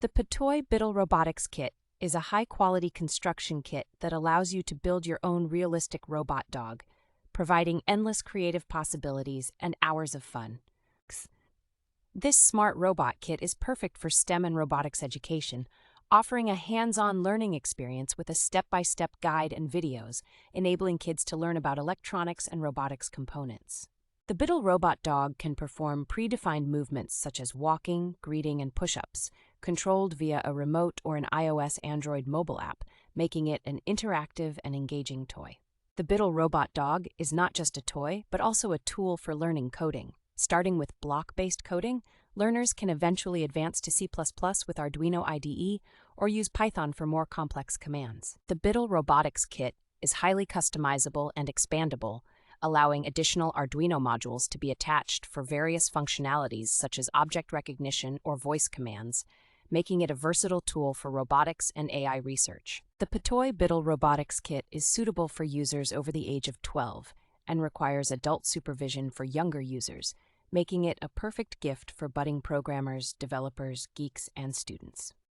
The Petoi Bittle Robotics Kit is a high-quality construction kit that allows you to build your own realistic robot dog, providing endless creative possibilities and hours of fun. This smart robot kit is perfect for STEM and robotics education, offering a hands-on learning experience with a step-by-step guide and videos, enabling kids to learn about electronics and robotics components. The Bittle robot dog can perform predefined movements such as walking, greeting, and push-ups, controlled via a remote or an iOS Android mobile app, making it an interactive and engaging toy. The Bittle robot dog is not just a toy, but also a tool for learning coding. Starting with block-based coding, learners can eventually advance to C++ with Arduino IDE or use Python for more complex commands. The Bittle Robotics Kit is highly customizable and expandable, allowing additional Arduino modules to be attached for various functionalities such as object recognition or voice commands, making it a versatile tool for robotics and AI research. The Petoi Bittle Robotics Kit is suitable for users over the age of 12 and requires adult supervision for younger users, making it a perfect gift for budding programmers, developers, geeks, and students.